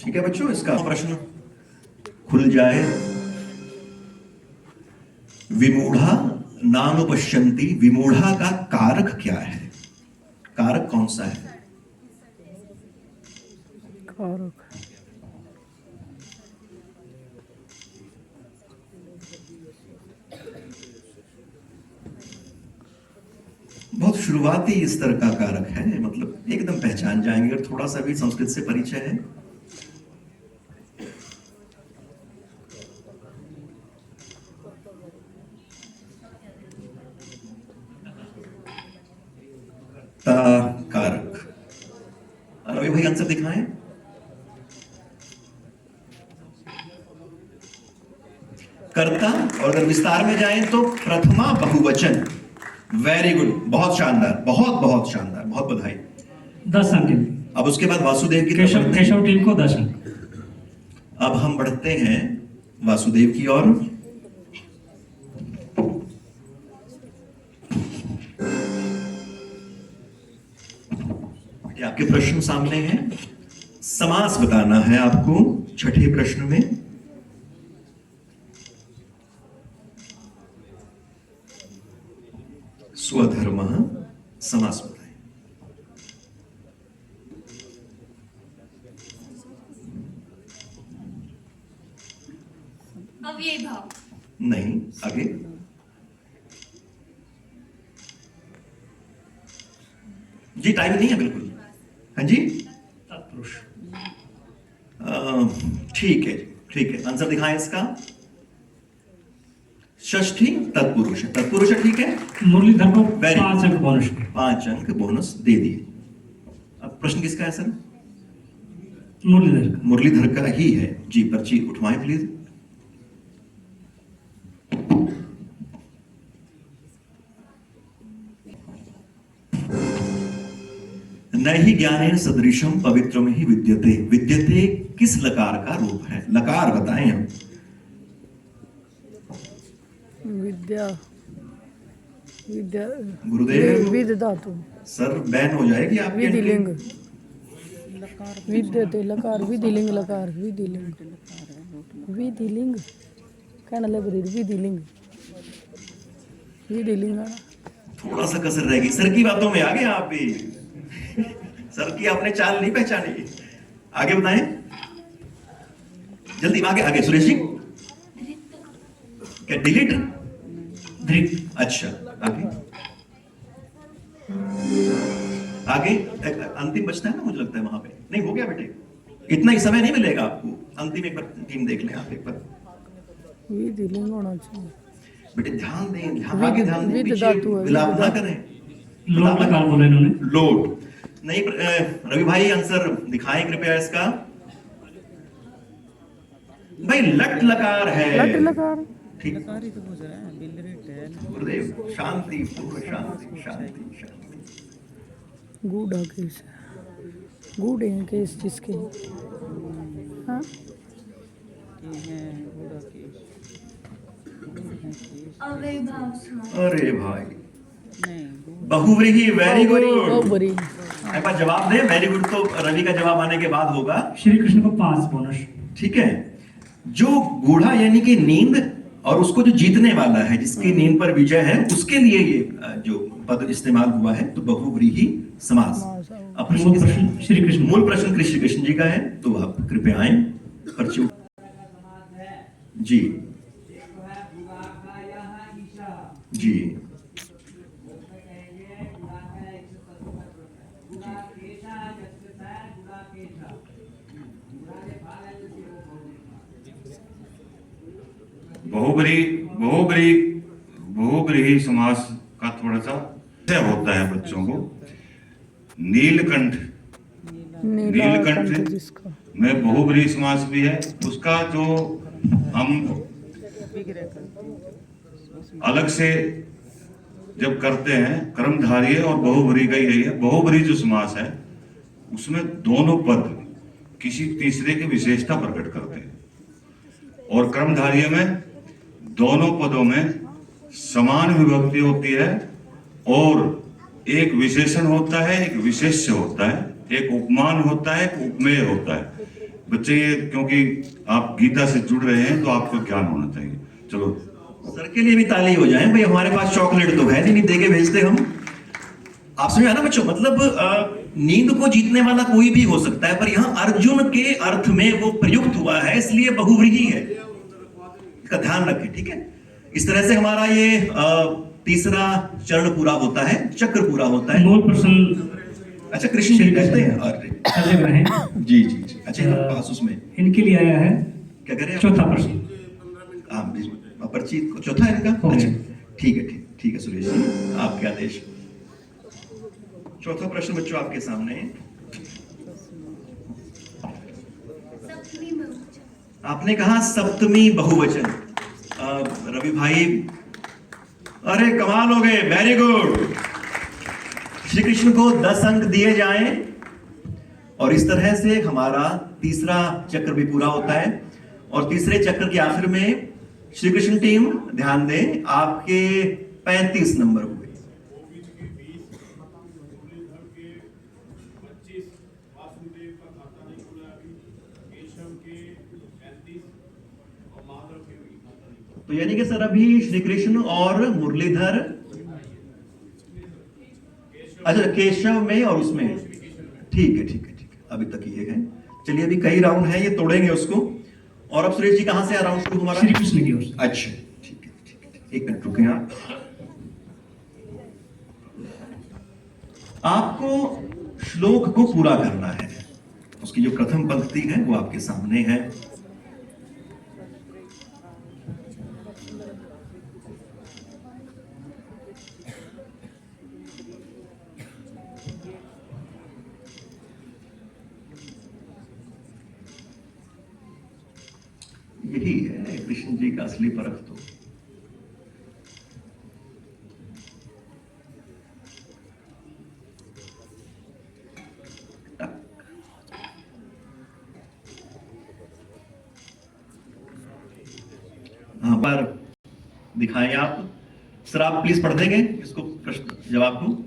ठीक है बच्चों, इसका प्रश्न खुल जाए। विमूढ़ा नानुपश्यन्ति, विमूढ़ा का कारक क्या है? कारक कौन सा है? कारक बहुत शुरुआती स्तर का कारक है, मतलब एकदम पहचान जाएंगे अगर थोड़ा सा भी संस्कृत से परिचय है। कारक। रवि भाई आंसर दिखाएं। कर्ता, और अगर विस्तार में जाएं तो प्रथमा बहुवचन। वेरी गुड, बहुत शानदार, बहुत बहुत शानदार, बहुत बधाई। 10 अंक। अब उसके बाद वासुदेव की केशव टीम को 10 अंक। अब हम बढ़ते हैं वासुदेव की ओर। आपके प्रश्न सामने हैं, समास बताना है आपको छठे प्रश्न में। स्वधर्म समास बताएं। अव्यय भाव। नहीं, आगे। जी टाइम नहीं है बिल्कुल। हाँ जी, तत्पुरुष। ठीक है, ठीक है, आंसर दिखाएं इसका। षष्ठी तत्पुरुष है, तत्पुरुष है, ठीक है। मुरलीधर को 5 अंक बोनस। 5 अंक बोनस दे दिए। अब प्रश्न किसका है सर? मुरलीधर। मुरलीधर का ही है जी। पर्ची उठवाएं प्लीज। न ही ज्ञानेन सदृशम पवित्रम ही विद्यते। विद्यते किस लकार का रूप है? लकार बताएं हम। विद्या विद्या गुरुदेव। विद धातु। सर बैन हो जाएगी आपकी। विधिलिंग विद्यते लकार विधिलिंग लकार विधिलिंग विधिलिंग कहना लग रही विधिलिंग विधिलिंग। थोड़ा सा कसर रहेगी। सर की बातों में आ गए आप भी। सर की आपने चाल नहीं पहचानी। आगे बताएं जल्दी, आगे आगे। सुरेश जी क्या डिलीट? धृत। अच्छा, आगे आगे। अंतिम बचता है ना, मुझे लगता है वहां पे। नहीं, हो गया बेटे, इतना ही समय नहीं मिलेगा आपको। अंतिम एक बार टीम देख लें आप एक बार। विधिलिंग होना चाहिए बेटे ध्यान दें, ध्यान आगे ध्यान दें, विद पीछे धातु है, विलाप विद ना धातु। करें। लोट लकार बोला इन्होंने। लोट नहीं। रवि भाई आंसर दिखाएं कृपया इसका। भाई लट लकार है। लट लकार ठीक। गुरुदेव शांति, पूर्ण शांति, शांति, शांति। गूढ़ा केस गूढ़े हैं केस जिसके। हाँ अव्यय भाव समास। अरे भाई बहुव्रीहि, वेरी गुड। बहुबरी एक बार जवाब दे। वेरी गुड तो रवि का जवाब आने के बाद होगा। श्री कृष्ण को 5 बोनस। ठीक है। जो बूढ़ा यानी कि नींद, और उसको जो जीतने वाला है, जिसकी नींद पर विजय है, उसके लिए ये जो पद इस्तेमाल हुआ है, तो बहुव्रीहि समास। अब मूल प्रश्न श्री कृष्ण। मूल प्रश्न श्री कृष्ण जी का है, तो आप कृपया आए पर्ची जी जी। बहुब्रीहि समास का थोड़ा सा होता है बच्चों को। नीलकंठ नीलकंठ जिसका में बहुब्रीहि समास भी है। उसका जो हम अलग से जब करते हैं, कर्मधारय और बहुब्रीहि का यही है। बहुब्रीहि जो समास है उसमें दोनों पद किसी तीसरे की विशेषता प्रकट करते हैं, और कर्मधारय में दोनों पदों में समान विभक्ति होती है, और एक विशेषण होता है, एक विशेष्य होता है, एक उपमान होता है, एक उपमेय होता है। बच्चे ये क्योंकि आप गीता से जुड़ रहे हैं तो आपको ज्ञान होना चाहिए। चलो सर के लिए भी ताली हो जाए भाई, हमारे पास चॉकलेट तो है नहीं दे के भेजते हम। आप समझ आया ना बच्चों, मतलब नींद को जीतने वाला कोई भी हो सकता है, पर यहाँ अर्जुन के अर्थ में वो प्रयुक्त हुआ है, इसलिए बहुव्रीहि है, इसका ध्यान रखें, ठीक है। इस तरह से हमारा ये तीसरा चरण पूरा होता है, चक्र पूरा होता है। मूल प्रश्न अच्छा कृष्ण जी कहते हैं, अरे चल रहे हैं। जी जी जी, अच्छा यहाँ पास उसमें इनके लिए आया है क्या करें आप? चौथा प्रश्न। हाँ पर्ची को चौथा है इनका, हो गया। अच्छा ठीक है, ठीक है सुरेश जी, आपके आदेश। चौथा प्रश्न बच्चों आपके सामने है। सप्तमी बहुवचन। आपने कहा सप्तमी बहुवचन। रवि भाई, अरे कमाल हो गए, वेरी गुड। श्री कृष्ण को 10 अंक दिए जाएं और इस तरह से हमारा तीसरा चक्र भी पूरा होता है। और तीसरे चक्र के आखिर में श्री कृष्ण टीम ध्यान दें, आपके 35 नंबर हुए। तो यानी कि सर अभी श्री कृष्ण और मुरलीधर, अच्छा केशव में और उसमें, ठीक है ठीक है ठीक है, अभी तक ये है। चलिए अभी कई राउंड है, ये तोड़ेंगे उसको। और अब सुरेश जी कहां से राउंड शुरू हमारा? श्री कृष्ण की ओर से। अच्छा ठीक है ठीक है, एक मिनट रुके आप। आपको श्लोक को पूरा करना है, उसकी जो प्रथम पंक्ति है वो आपके सामने है। यही है कृष्ण जी का असली परख तो। हाँ पर दिखाएं आप सर, आप प्लीज पढ़ देंगे इसको प्रश्न जवाब को।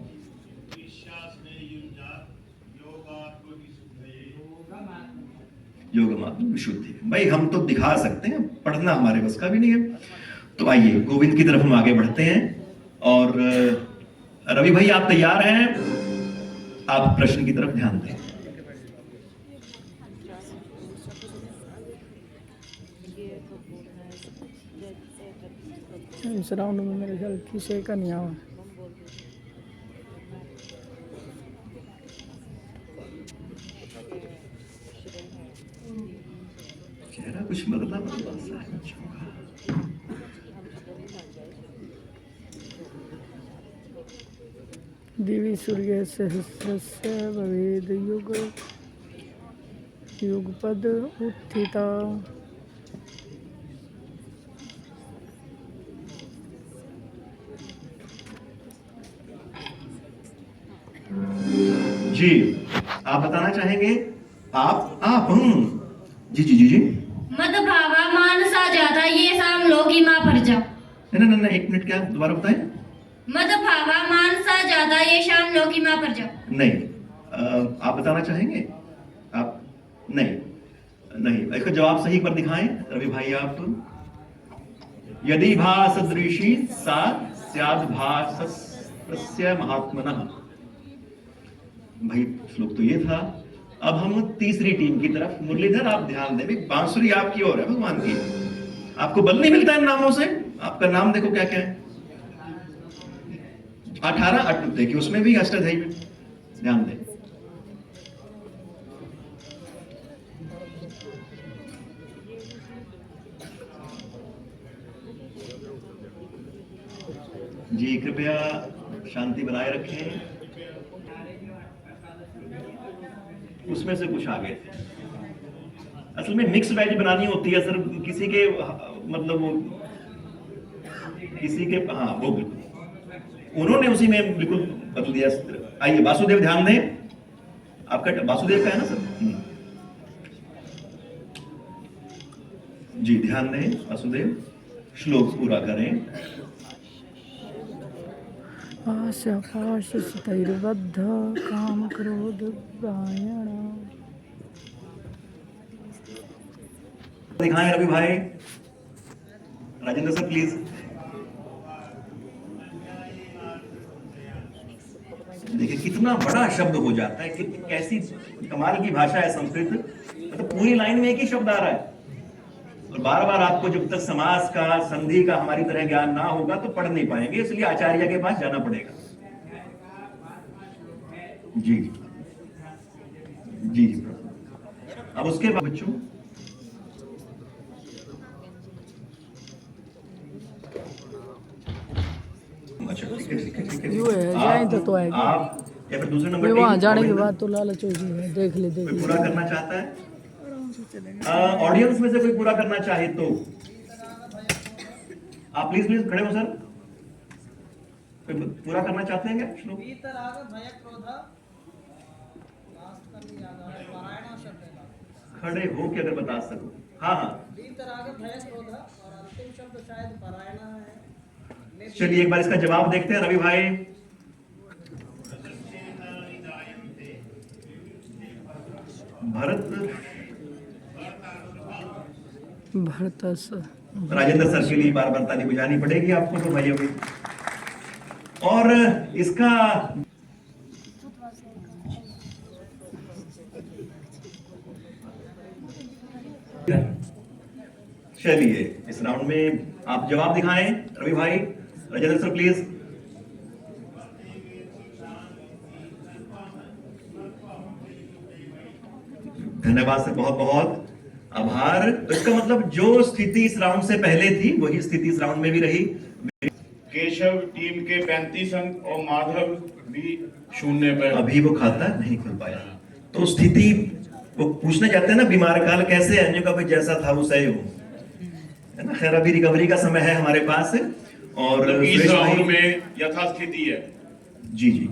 योगमात्म विशुद्धि, भाई हम तो दिखा सकते हैं, पढ़ना हमारे बस का भी नहीं है। तो आइए गोविंद की तरफ हम आगे बढ़ते हैं। और रवि भाई आप तैयार हैं? आप प्रश्न की तरफ ध्यान दें। इस राउंड में मेरे ख्याल किसी का नहीं आवा। चेहरा कुछ बदला बदला सा है बच्चों का। दिवि सूर्य सहस्रस्य भवेद युग युगपद उत्थिता। जी आप बताना चाहेंगे? आप जी जी जी जी, मद भावा मानसा जाता ये शाम लोगी माँ पर जा। नहीं नहीं एक मिनट, क्या दोबारा बताएं? मद भावा मानसा जाता ये शाम लोगी माँ पर जा। नहीं आप बताना चाहेंगे? आप नहीं, इसका जवाब सही पर दिखाएं रवि भाई आप। यदि भासदृशी सा स्याद् भासस्य महात्मनः। भाई श्लोक तो ये था। अब हम तीसरी टीम की तरफ, मुरलीधर आप ध्यान दें, बांसुरी आपकी ओर है भगवान की। आपको बल नहीं मिलता इन नामों से? आपका नाम देखो क्या क्या है, 18 अट देखिए, उसमें भी अष्टाध्यायी में ध्यान दें। जी कृपया शांति बनाए रखें। उसमें से कुछ आ गए थे। असल में मिक्स वेज बनानी होती है सर, किसी के मतलब वो किसी के, हाँ वो बिल्कुल उन्होंने उसी में बिल्कुल बदल दिया। आइए वासुदेव ध्यान दें, आपका वासुदेव का है ना सर? जी ध्यान दें वासुदेव, श्लोक पूरा करें। आशा पाश स्थैर्बद्ध काम क्रोध गायण। दिखाएं रवि भाई, राजेंद्र सर प्लीज। देखिए कितना बड़ा शब्द हो जाता है, कि कैसी कमाल की भाषा है संस्कृत। मतलब पूरी लाइन में एक ही शब्द आ रहा है, और बार बार आपको जब तक समास का, संधि का हमारी तरह ज्ञान ना होगा तो पढ़ नहीं पाएंगे, इसलिए आचार्य के पास जाना पड़ेगा। जी जी जी। अब उसके बाद बच्चों अच्छा ठीक है ठीक है ठीक है। यूं है, जाएं तो आएगी। आप या फिर दूसरे नंबर वहां टीम, जाने के गोविंद, बाद तो लालच हो जाएगा। देख ले कोई देख पूरा ले। करना चाहता है? ऑडियंस में से कोई पूरा करना चाहे तो आप प्लीज प्लीज खड़े हो सर। कोई पूरा करना चाहते हैं क्या श्लोक? खड़े हो के अगर बता सको। हाँ हाँ चलिए एक बार इसका जवाब देखते हैं रवि भाई। भरत, भरतस राजेंद्र सर के लिए बार बार ताली बजानी पड़ेगी आपको तो भाई अभी। और इसका चलिए इस राउंड में आप जवाब दिखाएं रवि भाई। Rajendra sir please. धन्यवाद सर, बहुत बहुत आभार। तो इसका मतलब जो स्थिति इस राउंड से पहले थी वही स्थिति इस राउंड में भी रही। केशव टीम के 35 अंक और माधव भी 0 पर। अभी वो खाता नहीं खुल पाया, तो स्थिति वो पूछने जाते हैं ना, बीमार काल कैसे है, अन्य का भाई जैसा था वो सही हो, है ना। खैर अभी रिकवरी का समय है हमारे पास। और इस सुरेश राउंड भाई में यथास्थिति है। जी जी,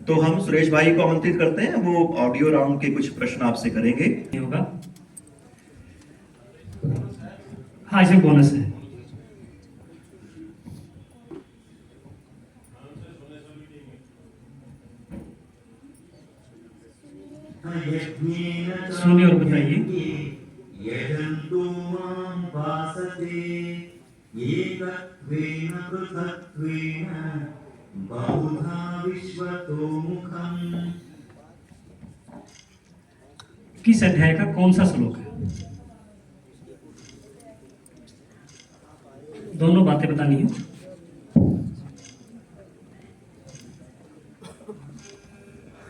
तो हम सुरेश भाई को आमंत्रित करते हैं, वो ऑडियो राउंड के कुछ प्रश्न आपसे करेंगे। नहीं होगा। हाँ इसे बोनस है। सुनिए और बताइए। यजन्तु मां वासते एकत्वेन पृथक्त्वेन बहुधा विश्वतो मुखम्। किस अध्याय का कौन सा श्लोक है? दोनों बातें बतानी है।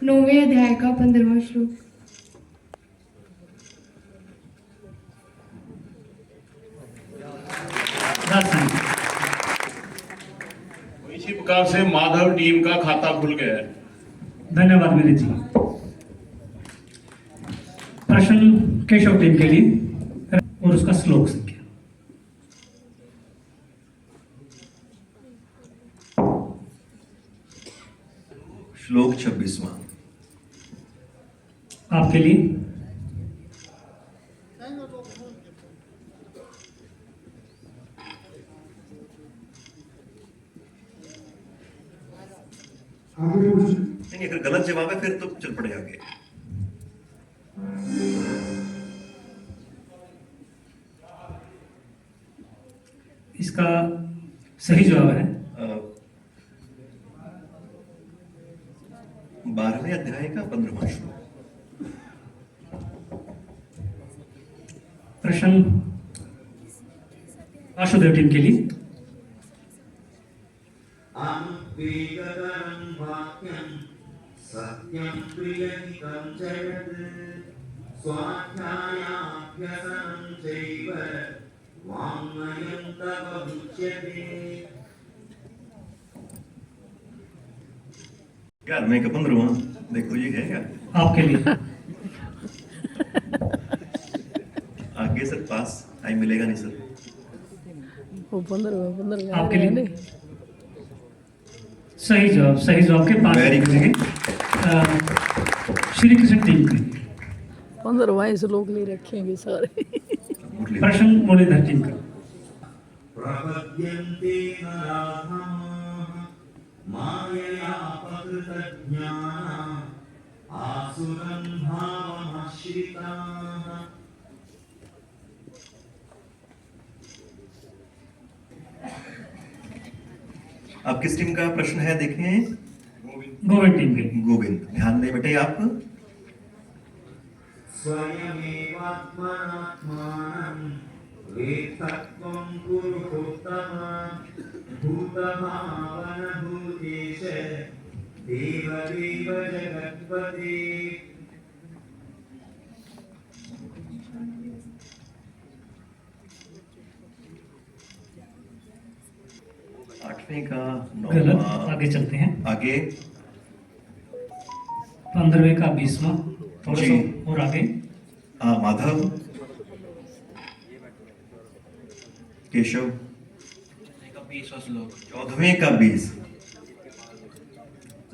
नौवें अध्याय का 15वां श्लोक। इसी प्रकार से माधव टीम का खाता खुल गया है। धन्यवाद मेरे जी। प्रश्न केशव टीम के लिए और उसका श्लोक संख्या। श्लोक 26वां आपके लिए। नहीं अगर गलत जवाब है फिर तो चल पड़े आगे। इसका सही जवाब है 12वें अध्याय का 15वां श्लोक। प्रश्न वासुदेव टीम के लिए। अनुपेदकरं वाक्यं सत्यं प्रियहितं च यत् स्वाध्यायाभ्यसनं चैव वाङ्मयं तव उच्यते। 11वें का 15वां, देखो ये है क्या आपके लिए। आगे सर पास टाइम मिलेगा नहीं सर। वो 15 आपके लिए सही जवाब। सही जवाब के 5 Very good. मिलेंगे श्री कृष्ण टीम के लिए। 15वां श्लोक नहीं रखेंगे सारे। प्रश्न मुरलीधर टीम का। प्रपद्यन्ते नराधमाः मायया अपहृतज्ञानाः आसुरं भावमाश्रिताः। अब किस टीम का प्रश्न है देखें? गोविंद टीम के लिए। गोविंद, ध्यान दें बेटे आप। स्वयमेवात्मनात्मानं वेत्तत्वं पुरुषोत्तम भूतभावनभूतेश देवदेव जगत्पते। आठवें का गलत, 9वां, आगे चलते हैं। आगे 15वें का 20वां, थोड़ा जी। सा और आगे। माधव, केशव, 14वें का 20।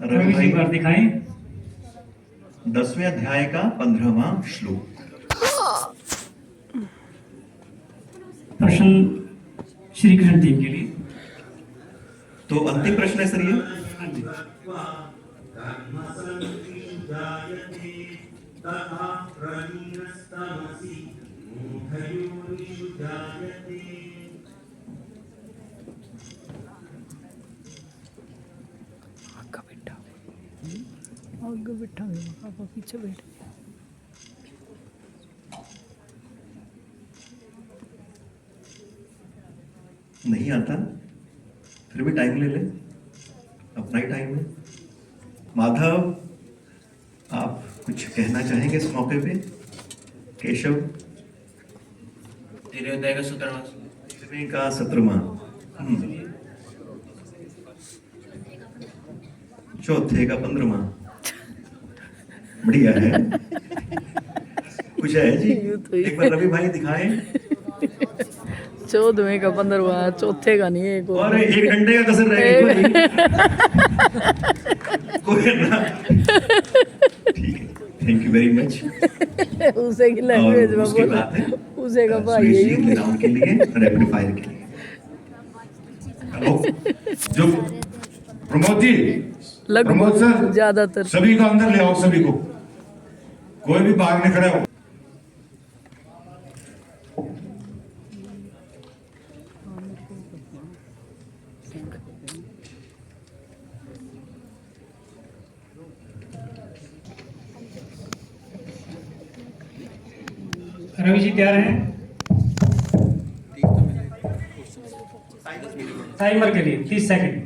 रवि रवि जी भाई, एक बार दिखाएं। 10वें अध्याय का 15वां श्लोक। प्रश्न श्री कृष्ण टीम के लिए। तो अंतिम प्रश्न है सर ये। हाँ जी। कर्मसंविजायते तथा प्रलीनस्तमसि मूढयोनिषु जायते। आगे बैठा पापा पीछे बैठ। नहीं आता फिर भी टाइम ले ले, अपना ही टाइम है। माधव, आप कुछ कहना चाहेंगे इस मौके पे? केशव, 13वें का 17वां, चौथे का 15वां। बढ़िया है। कुछ है जी? एक बार रवि भाई दिखाएं। 14वें का 15वां, चौथे का नहीं है एक और। और एक डंडे का कसर रह गया कोई ना। ठीक है, थैंक यू वेरी मच। उसे की लैंग्वेज में उसके बोला, बाद है उसे का भाई सुरेश जी यही राउंड के लिए, रैपिड फायर के लिए। हेलो, जो प्रमोद जी, प्रमोद सर, लगभग ज्यादातर। सभी को अंदर ले आओ, सभी को, कोई भी बाहर नहीं खड़े हो। रवि जी तैयार हैं? टाइमर के लिए 30 सेकंड।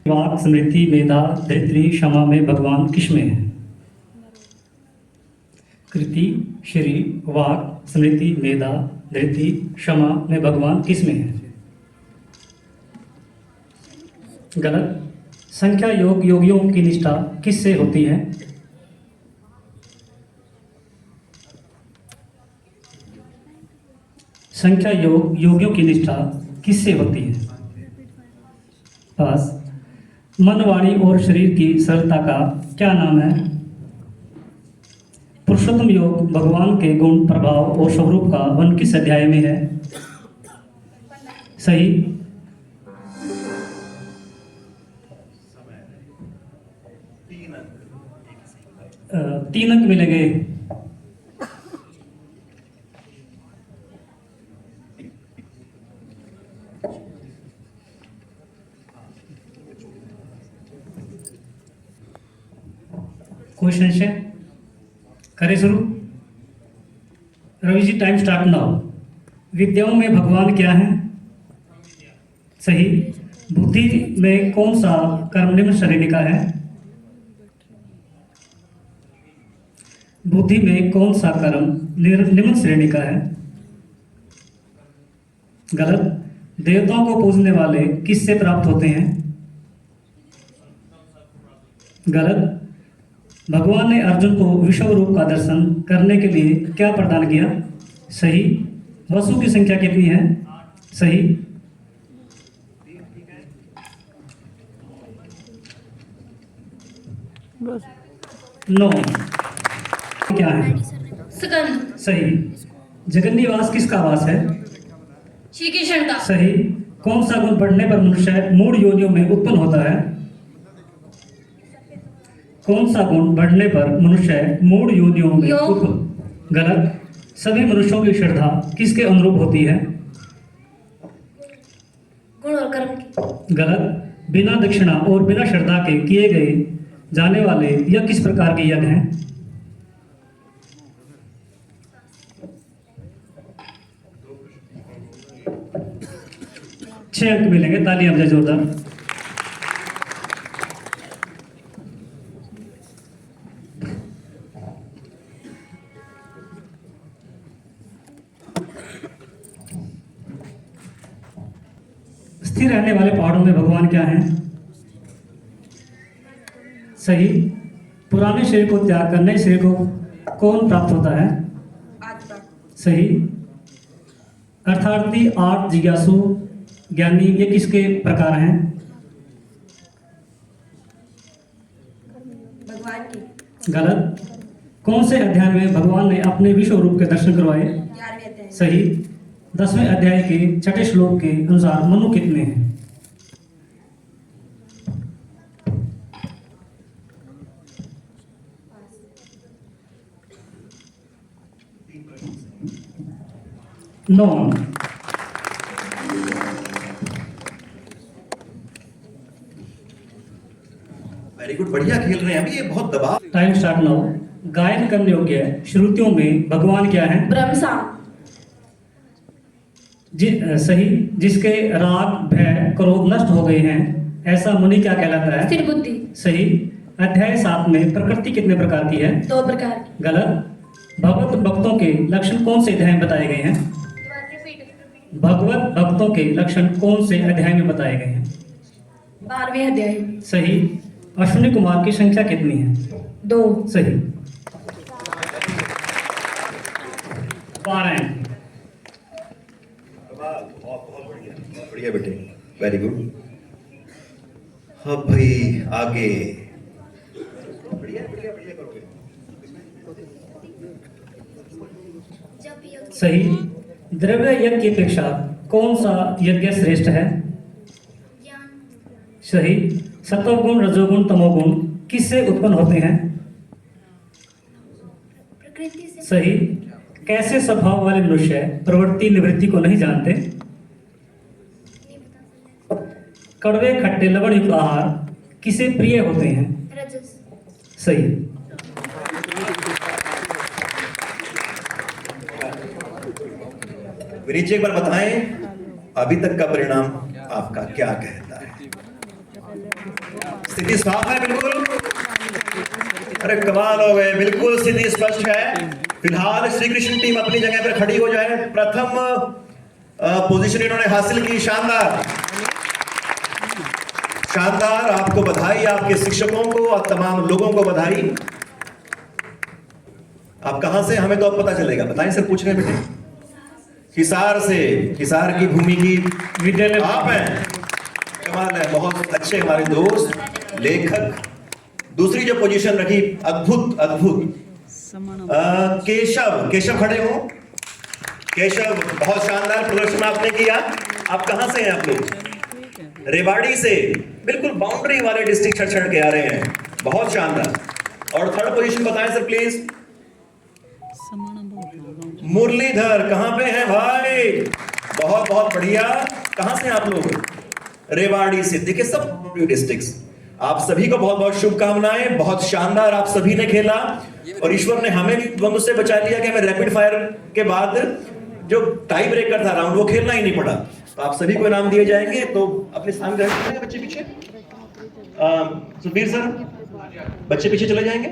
वाक, स्मृति, मेधा, धरित्री, क्षमा में भगवान किसमें है? कृति, श्री, वाक, स्मृति, मेधा, धरित्री, क्षमा में भगवान किसमें है? गलत। संख्या योग, योगियों की निष्ठा किससे होती है? संख्या योग, योगियों की निष्ठा किससे होती है? पास। मन, वाणी और शरीर की सरलता का क्या नाम है? पुरुषोत्तम योग भगवान के गुण, प्रभाव और स्वरूप का वन किस अध्याय में है? सही। तीन अंक मिलेंगे। कोई संशय? करें शुरू? Ravi ji time start now. विद्याओं में भगवान क्या है? सही। बुद्धि में कौन सा कर्म निम्न श्रेणी का है? बुद्धि में कौन सा कर्म निम्न श्रेणी का है? गलत। देवताओं को पूजने वाले किससे प्राप्त होते हैं? गलत। भगवान ने अर्जुन को विश्व रूप का दर्शन करने के लिए क्या प्रदान किया? सही। वसु की संख्या कितनी है? सही। बस 9 क्या है? सुगंध। सही। जगन्निवास किसका वास है? श्री कृष्ण का। सही। कौन सा गुण बढ़ने पर मनुष्य मूढ़ योनियों में उत्पन्न होता है? कौन सा गुण बढ़ने पर मनुष्य मूढ़ योनियों में योग। उत्पन्न? गलत। सभी मनुष्यों की श्रद्धा किसके अनुरूप होती है? और कर्म की। गलत। बिना दक्षिणा और बिना श्रद्धा के किए गए जाने वाले यह किस प्रकार के यज्ञ हैं? छह अंक मिलेंगे, तालियां बजाएं जोरदार। स्थिर रहने वाले पहाड़ों में भगवान क्या हैं? सही। पुराने शरीर को त्याग कर नए शरीर को कौन प्राप्त होता है? सही। अर्थार्थी, आर्त, जिज्ञासु, ज्ञानी ये किसके प्रकार हैं? भगवान की। गलत। कौन से अध्याय में भगवान ने अपने विश्व रूप के दर्शन करवाए? 11वें अध्याय। सही। 10वें अध्याय के छठे श्लोक के अनुसार मनु कितने हैं? नौ। वेरी गुड, बढ़िया खेल रहे हैं। अभी ये बहुत दबाव। Time start now. गायन करने योग्य श्रुतियों में भगवान क्या है? ब्रह्मसा। सही। जिसके राग, भय, क्रोध नष्ट हो गए हैं ऐसा मुनि क्या कहलाता है? स्थिर बुद्धि। सही। अध्याय 7 में प्रकृति कितने प्रकार की है? 2 प्रकार की। गलत। भगवत भक्तों के लक्षण कौन से अध्याय में बताए गए हैं? भगवत भक्तों के लक्षण कौन से अध्याय में बताए गए हैं? 12वें अध्याय। सही। अश्विनी कुमार की संख्या कितनी है? 2। सही। 12 हैं। बढ़िया बेटे, वेरी गुड। हाँ भाई, आगे। बढ़िया बढ़िया बढ़िया करोगे। सही। द्रव्य यज्ञ की अपेक्षा कौन सा यज्ञ श्रेष्ठ है? सही। सत्वगुण, रजोगुण, तमोगुण किससे उत्पन्न होते हैं? प्रकृति से। सही। कैसे स्वभाव वाले मनुष्य प्रवृत्ति निवृत्ति को नहीं जानते? कड़वे, खट्टे, लवण युक्त आहार किसे प्रिय होते हैं? रजस। सही। विनीत, एक बार बताएं अभी तक का परिणाम आपका क्या कहता है? स्थिति साफ है? बिल्कुल। अरे कमाल हो गए, बिल्कुल स्थिति स्पष्ट है। फिलहाल श्री कृष्ण टीम अपनी जगह पर खड़ी हो जाए। प्रथम पोजीशन इन्होंने हासिल की। शानदार शानदार। आपको बधाई, आपके शिक्षकों को और तमाम लोगों को बधाई। आप कहां से, हमें तो अब पता चलेगा। बताएं सर, पूछ रहे हैं बेटे। हिसार से। हिसार की भूमि की विद्यालय आप हैं। कमाल है, बहुत अच्छे हमारे दोस्त, लेखक। दूसरी जो पोजीशन रखी, अद्भुत अद्भुत। केशव, केशव खड़े हो। केशव, बहुत शानदार प्रदर्शन आपने किया। आप कहां से हैं आप लोग? रेवाड़ी से। बिल्कुल बाउंड्री वाले डिस्ट्रिक्ट छड़ के आ रहे हैं, बहुत शानदार। और थर्ड पोजीशन बताएं सर प्लीज। मुरलीधर, कहां पे हैं भाई? बहुत बहुत बढ़िया। कहां से आप लोग? रेवाड़ी से। देखिए सब डिस्ट्रिक्ट्स। आप सभी को बहुत बहुत शुभकामनाएं। बहुत शानदार आप सभी ने खेला और ईश्वर ने हमें भी द्वंद्व से बचा लिया कि हमें रैपिड फायर के बाद जो टाई ब्रेकर था राउंड, वो खेलना ही नहीं पड़ा। तो आप सभी को इनाम दिए जाएंगे। तो अपने स्थान ग्रहण करेंगे बच्चे पीछे। सुबीर सर, बच्चे पीछे चले जाएंगे।